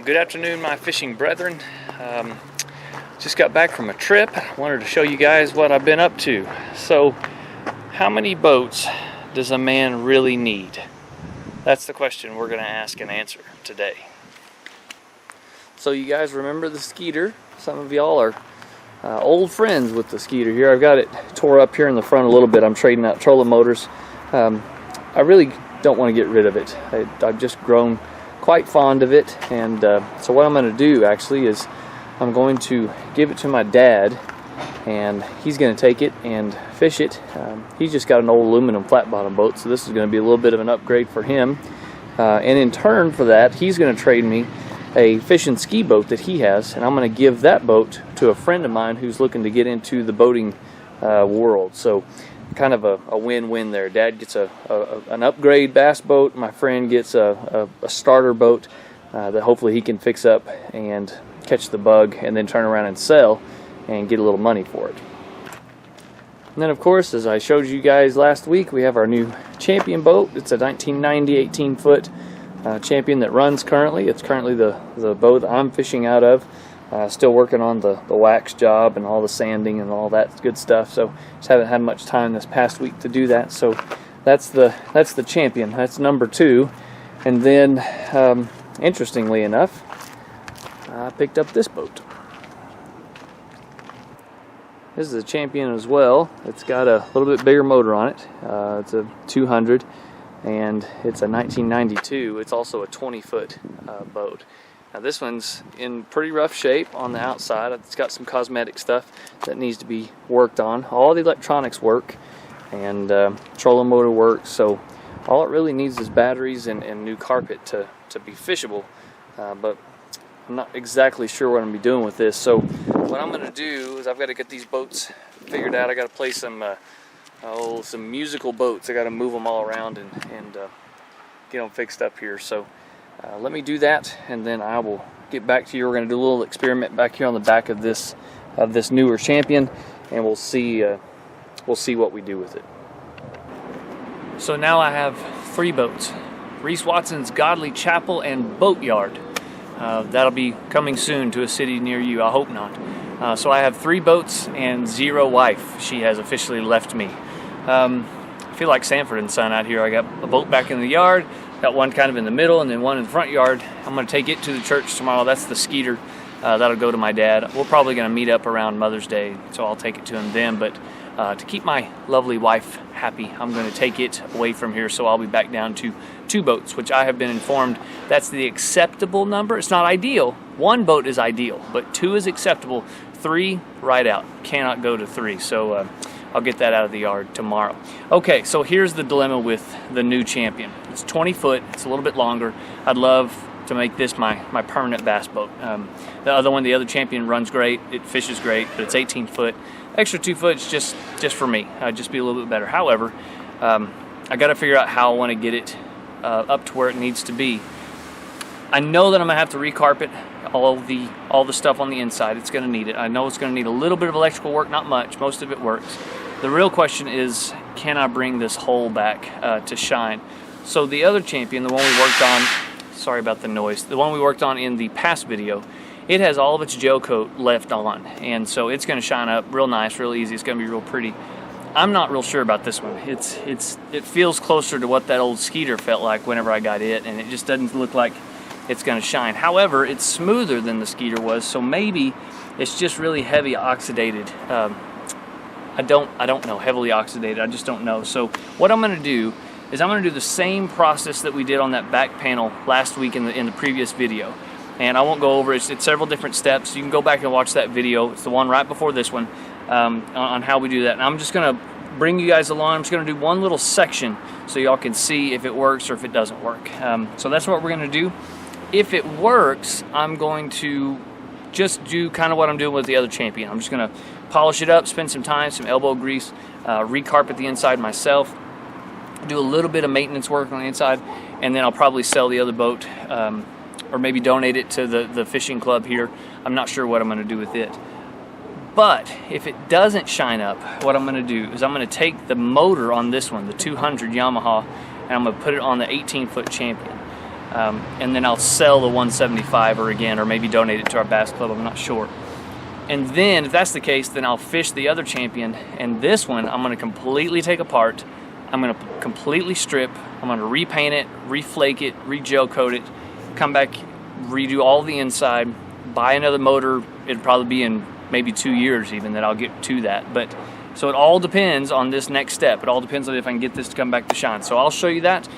Well, good afternoon, my fishing brethren. Just got back from a trip. Wanted to show you guys what I've been up to. So, how many boats does a man really need? That's the question we're going to ask and answer today. So you guys remember the Skeeter? Some of y'all are old friends with the Skeeter here. I've got it tore up here in the front a little bit. I'm trading out trolling motors. I really don't want to get rid of it. I've just grown quite fond of it, and so what I'm going to do actually is I'm going to give it to my dad, and he's going to take it and fish it. He's just got an old aluminum flat bottom boat, so this is going to be a little bit of an upgrade for him, and in turn for that he's going to trade me a fish and ski boat that he has, and I'm going to give that boat to a friend of mine who's looking to get into the boating world. So kind of a win-win there. Dad gets an upgrade bass boat. My friend gets a starter boat that hopefully he can fix up and catch the bug and then turn around and sell and get a little money for it. And then of course, as I showed you guys last week, we have our new Champion boat. It's a 1990 18-foot Champion that runs currently. It's currently the boat that I'm fishing out of. Still working on the wax job and all the sanding and all that good stuff, so just haven't had much time this past week to do that. So that's the Champion. That's number 2. And then interestingly enough, I picked up this boat. This is a Champion as well. It's got a little bit bigger motor on it. It's a 200, and it's a 1992. It's also a 20-foot boat. Now this one's in pretty rough shape on the outside. It's got some cosmetic stuff that needs to be worked on. All the electronics work, and trolling motor works, so all it really needs is batteries and new carpet to be fishable. But I'm not exactly sure what I'm going to be doing with this. So what I'm going to do is I've got to get these boats figured out. I got to play some musical boats. I got to move them all around and get them fixed up here. So let me do that, and then I will get back to you. We're going to do a little experiment back here on the back of this newer Champion, and we'll see what we do with it. So now I have 3 boats: Reese Watson's Godly Chapel and Boatyard. That'll be coming soon to a city near you. I hope not. So I have 3 boats and 0 wife. She has officially left me. I feel like Sanford and Son out here. I got a boat back in the yard. Got one kind of in the middle and then one in the front yard. I'm going to take it to the church tomorrow. That's the Skeeter. That'll go to my dad. We're probably going to meet up around Mother's Day, so I'll take it to him then. But to keep my lovely wife happy, I'm going to take it away from here, so I'll be back down to 2 boats, which I have been informed that's the acceptable number. It's not ideal. 1 boat is ideal, but 2 is acceptable. 3, right out. Cannot go to 3. So I'll get that out of the yard tomorrow. Okay, so here's the dilemma with the new Champion. It's 20 foot, it's a little bit longer. I'd love to make this my permanent bass boat. The other Champion runs great, it fishes great, but it's 18 foot. Extra 2 foot is just for me. Just be a little bit better. However, I got to figure out how I want to get it up to where it needs to be. I know that I'm gonna have to recarpet all the stuff on the inside. It's gonna need it. I know it's gonna need a little bit of electrical work, not much. Most of it works. The real question is, can I bring this hole back to shine? So the other Champion, the one we worked on, sorry about the noise, the one we worked on in the past video, it has all of its gel coat left on, and so it's gonna shine up real nice, real easy. It's gonna be real pretty. I'm not real sure about this one. It feels closer to what that old Skeeter felt like whenever I got it, and it just doesn't look like it's going to shine. However, it's smoother than the Skeeter was, so maybe it's just really heavy oxidated. I don't know, heavily oxidated. I just don't know. So what I'm going to do is I'm going to do the same process that we did on that back panel last week in the previous video, and I won't go over it. It's several different steps. You can go back and watch that video. It's the one right before this one on how we do that. And I'm just going to bring you guys along. I'm just going to do one little section so y'all can see if it works or if it doesn't work. So that's what we're going to do. If it works, I'm going to just do kind of what I'm doing with the other Champion. I'm just going to polish it up, spend some time, some elbow grease, recarpet the inside myself, do a little bit of maintenance work on the inside, and then I'll probably sell the other boat or maybe donate it to the fishing club here. I'm not sure what I'm going to do with it. But if it doesn't shine up, what I'm going to do is I'm going to take the motor on this one, the 200 Yamaha, and I'm going to put it on the 18-foot Champion. and then I'll sell the 175er again, or maybe donate it to our bass club, I'm not sure. And then, if that's the case, then I'll fish the other champion, and this one I'm going to completely take apart. I'm going to completely strip, I'm going to repaint it, reflake it, re-gel coat it, come back, redo all the inside, buy another motor. It'll probably be in maybe 2 years even that I'll get to that. But so it all depends on this next step. It all depends on if I can get this to come back to shine. So I'll show you that.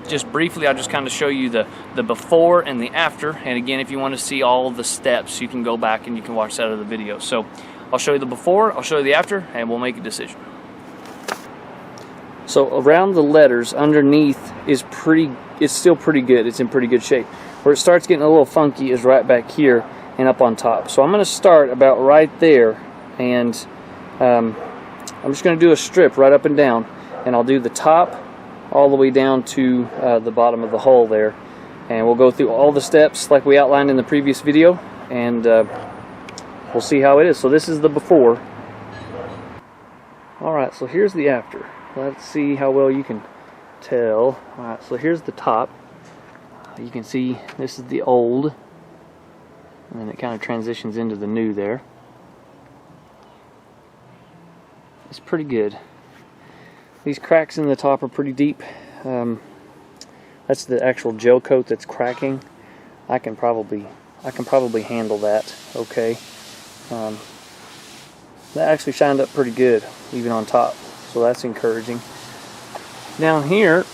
Just briefly, I'll just kind of show you the before and the after. And again, if you want to see all the steps, you can go back and you can watch that other video. So I'll show you the before, I'll show you the after, and we'll make a decision. So around the letters underneath is it's still pretty good. It's in pretty good shape. Where it starts getting a little funky is right back here and up on top. So I'm going to start about right there, and I'm just going to do a strip right up and down, and I'll do the top all the way down to the bottom of the hole there, and we'll go through all the steps like we outlined in the previous video, and we'll see how it is. So this is the before. Alright, so here's the after. Let's see how well you can tell. Alright, so here's the top. You can see this is the old, and then it kind of transitions into the new there. It's pretty good. These cracks in the top are pretty deep. That's the actual gel coat that's cracking. I can probably handle that okay. That actually shined up pretty good even on top, so that's encouraging. Down here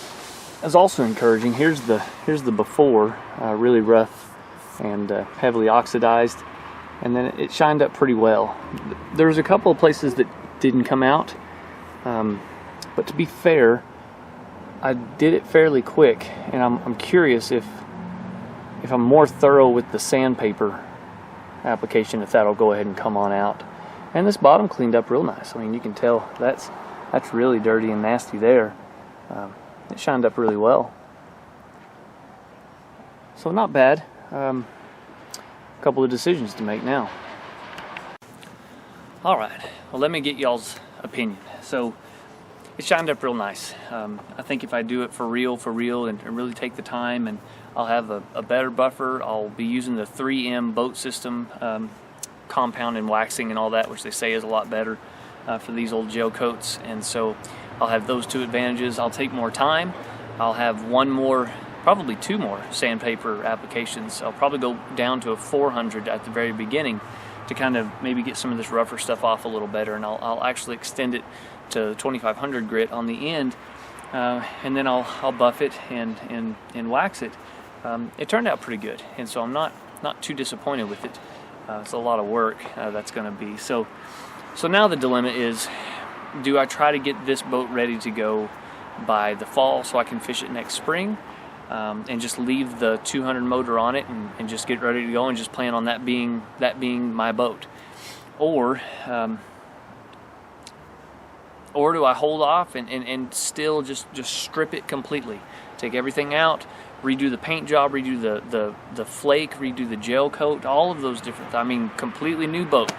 is also encouraging. Here's the before, really rough and heavily oxidized, and then it shined up pretty well. There's a couple of places that didn't come out, but to be fair, I did it fairly quick, and I'm curious if I'm more thorough with the sandpaper application, if that'll go ahead and come on out. And this bottom cleaned up real nice. I mean, you can tell that's really dirty and nasty there. It shined up really well. So not bad. A couple of decisions to make now. Alright, well, let me get y'all's opinion. So it shined up real nice. I think if I do it for real and really take the time, and I'll have a better buffer. I'll be using the 3M boat system compound and waxing and all that, which they say is a lot better for these old gel coats, and so I'll have those two advantages. I'll take more time. I'll have one more, probably two more sandpaper applications. I'll probably go down to a 400 at the very beginning to kind of maybe get some of this rougher stuff off a little better, and I'll actually extend it to 2500 grit on the end, and then I'll buff it and wax it. It turned out pretty good, and so I'm not too disappointed with it. It's a lot of work that's going to be. So now the dilemma is, do I try to get this boat ready to go by the fall so I can fish it next spring, and just leave the 200 motor on it and just get ready to go and just plan on that being my boat, or do I hold off and still just strip it completely, take everything out, redo the paint job, redo the flake, redo the gel coat, all of those different, I mean, completely new boat.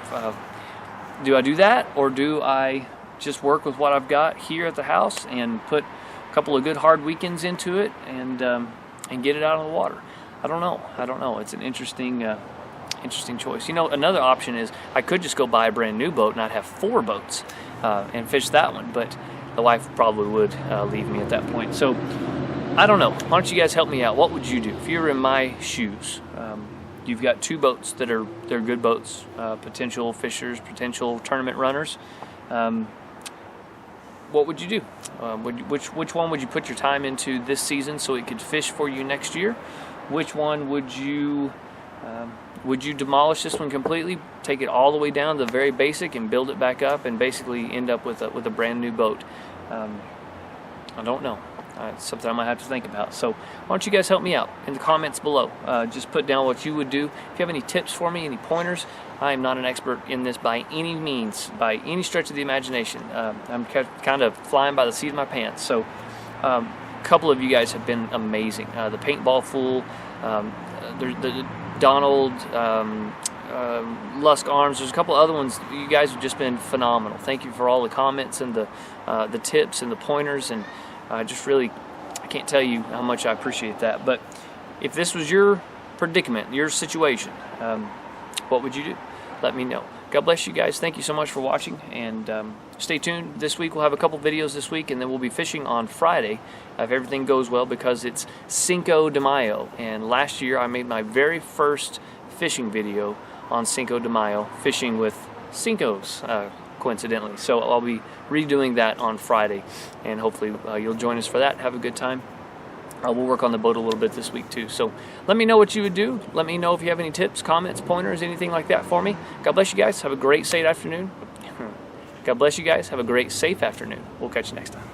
Do I do that, or do I just work with what I've got here at the house and put a couple of good hard weekends into it and get it out of the water? I don't know. It's an interesting choice. You know, another option is I could just go buy a brand new boat and I'd have 4 boats and fish that one, but the wife probably would leave me at that point. So I don't know. Why don't you guys help me out? What would you do if you were in my shoes? You've got 2 boats they're good boats, potential fishers, potential tournament runners. What would you do? Which one would you put your time into this season so it could fish for you next year? Which one would you demolish this one completely, take it all the way down to the very basic and build it back up and basically end up with a brand new boat? I don't know. It's something I might have to think about. So why don't you guys help me out in the comments below? Just put down what you would do. If you have any tips for me, any pointers, I am not an expert in this by any means, by any stretch of the imagination. I'm kind of flying by the seat of my pants. So a couple of you guys have been amazing. The Paintball Fool, the Donald, Lusk Arms, there's a couple other ones. You guys have just been phenomenal. Thank you for all the comments and the tips and the pointers, and just really, I can't tell you how much I appreciate that. But if this was your predicament, your situation, what would you do? Let me know. God bless you guys. Thank you so much for watching, and stay tuned. This week we'll have a couple videos this week, and then we'll be fishing on Friday if everything goes well, because it's Cinco de Mayo, and last year I made my very first fishing video on Cinco de Mayo, fishing with Cincos, coincidentally. So I'll be redoing that on Friday, and hopefully you'll join us for that. Have a good time. We'll work on the boat a little bit this week too. So let me know what you would do. Let me know if you have any tips, comments, pointers, anything like that for me. God bless you guys. Have a great, safe afternoon. God bless you guys. Have a great, safe afternoon. We'll catch you next time.